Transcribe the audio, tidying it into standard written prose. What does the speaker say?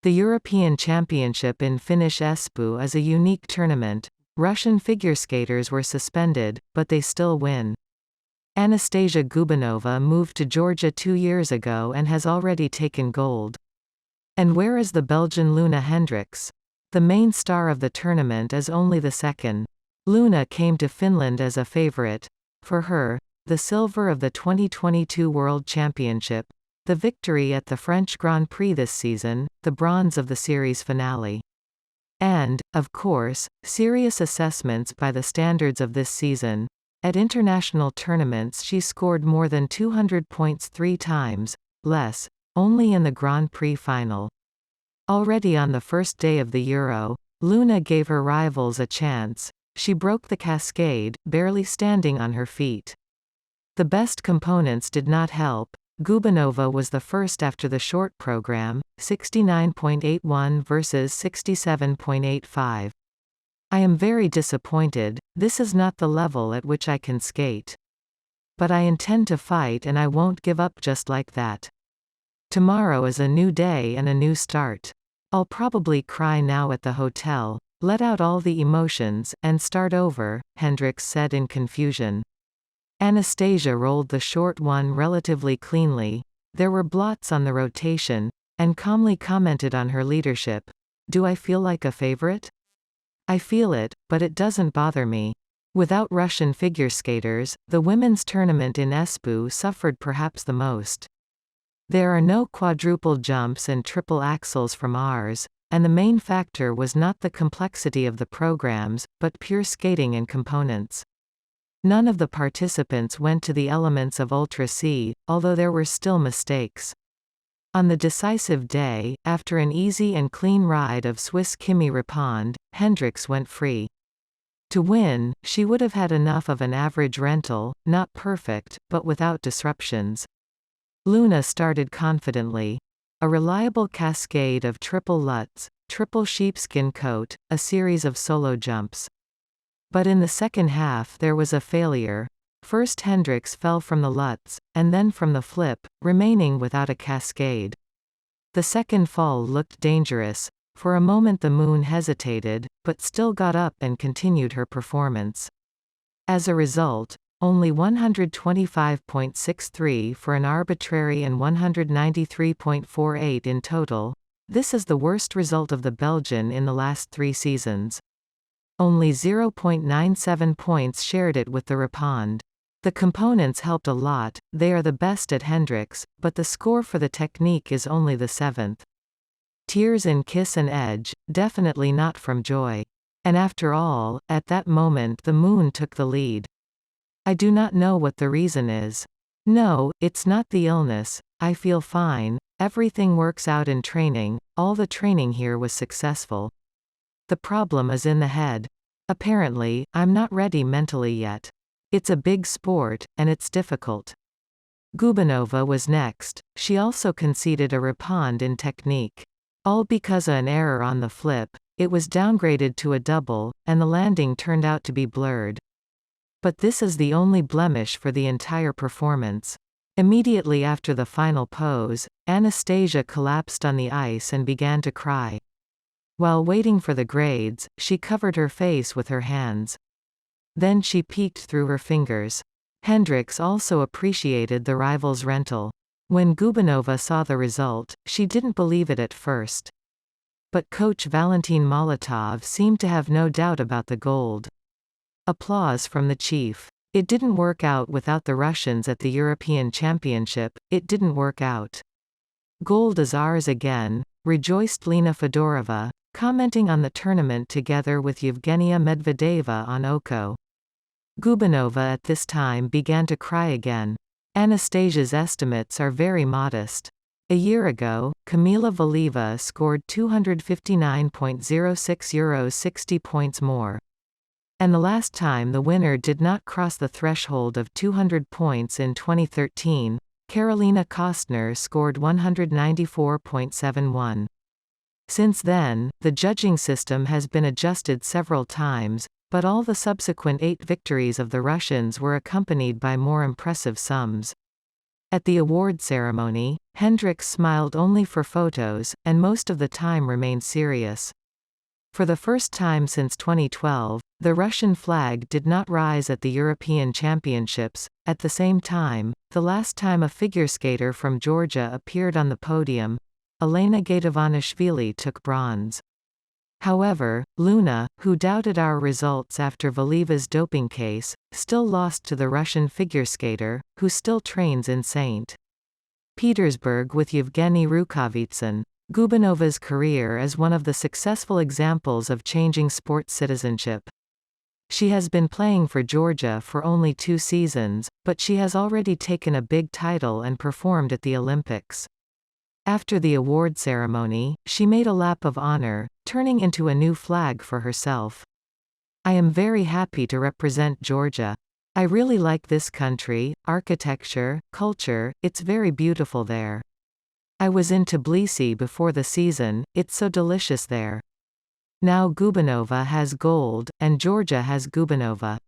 The European Championship in Finnish Espoo is a unique tournament. Russian figure skaters were suspended, but they still win. Anastasia Gubanova moved to Georgia 2 years ago and has already taken gold. And where is the Belgian Luna Hendricks? The main star of the tournament is only the second. Luna came to Finland as a favorite. For her, the silver of the 2022 World Championship, the victory at the French Grand Prix this season, the bronze of the series finale. And, of course, serious assessments by the standards of this season. At international tournaments she scored more than 200 points 3 times, less, only in the Grand Prix final. Already on the first day of the Euro, Luna gave her rivals a chance. She broke the cascade, barely standing on her feet. The best components did not help. Gubanova was the first after the short program, 69.81 versus 67.85. I am very disappointed. This is not the level at which I can skate. But I intend to fight and I won't give up just like that. Tomorrow is a new day and a new start. I'll probably cry now at the hotel, let out all the emotions, and start over, Hendricks said in confusion. Anastasia rolled the short one relatively cleanly. There were blots on the rotation, and calmly commented on her leadership. Do I feel like a favorite? I feel it, but it doesn't bother me. Without Russian figure skaters, the women's tournament in Espoo suffered perhaps the most. There are no quadruple jumps and triple axels from ours, and the main factor was not the complexity of the programs, but pure skating and components. None of the participants went to the elements of Ultra C, although there were still mistakes. On the decisive day, after an easy and clean ride of Swiss Kimmy Repond, Hendricks went free. To win, she would have had enough of an average rental, not perfect, but without disruptions. Luna started confidently. A reliable cascade of triple Lutz, triple sheepskin coat, a series of solo jumps. But in the second half there was a failure. First Hendricks fell from the Lutz, and then from the flip, remaining without a cascade. The second fall looked dangerous. For a moment the moon hesitated, but still got up and continued her performance. As a result, only 125.63 for an arbitrary and 193.48 in total. This is the worst result of the Belgian in the last 3 seasons. Only 0.97 points shared it with the Repond. The components helped a lot. They are the best at Hendricks, but the score for the technique is only the 7th. Tears in Kiss and Edge, definitely not from joy. And after all, at that moment the moon took the lead. I do not know what the reason is. No, it's not the illness. I feel fine. Everything works out in training. All the training here was successful. The problem is in the head. Apparently, I'm not ready mentally yet. It's a big sport, and it's difficult. Gubanova was next. She also conceded a Repond in technique. All because of an error on the flip. It was downgraded to a double, and the landing turned out to be blurred. But this is the only blemish for the entire performance. Immediately after the final pose, Anastasia collapsed on the ice and began to cry. While waiting for the grades, she covered her face with her hands. Then she peeked through her fingers. Hendricks also appreciated the rival's rental. When Gubanova saw the result, she didn't believe it at first. But coach Valentin Molotov seemed to have no doubt about the gold. Applause from the chief. It didn't work out without the Russians at the European Championship. It didn't work out. Gold is ours again, rejoiced Lena Fedorova, commenting on the tournament together with Yevgenia Medvedeva on Oko. Gubanova at this time began to cry again. Anastasia's estimates are very modest. A year ago, Kamila Valieva scored 259.06 euros, 60 points more. And the last time the winner did not cross the threshold of 200 points in 2013, Karolina Kostner scored 194.71. Since then, the judging system has been adjusted several times, but all the subsequent 8 victories of the Russians were accompanied by more impressive sums. At the award ceremony, Hendricks smiled only for photos, and most of the time remained serious. For the first time since 2012, the Russian flag did not rise at the European Championships. At the same time, the last time a figure skater from Georgia appeared on the podium, Elena Gaidovanishvili took bronze. However, Luna, who doubted our results after Valiva's doping case, still lost to the Russian figure skater, who still trains in St. Petersburg with Yevgeny Rukavitsyn. Gubanova's career is one of the successful examples of changing sports citizenship. She has been playing for Georgia for only 2 seasons, but she has already taken a big title and performed at the Olympics. After the award ceremony, she made a lap of honor, turning into a new flag for herself. I am very happy to represent Georgia. I really like this country, architecture, culture, it's very beautiful there. I was in Tbilisi before the season, it's so delicious there. Now Gubanova has gold, and Georgia has Gubanova.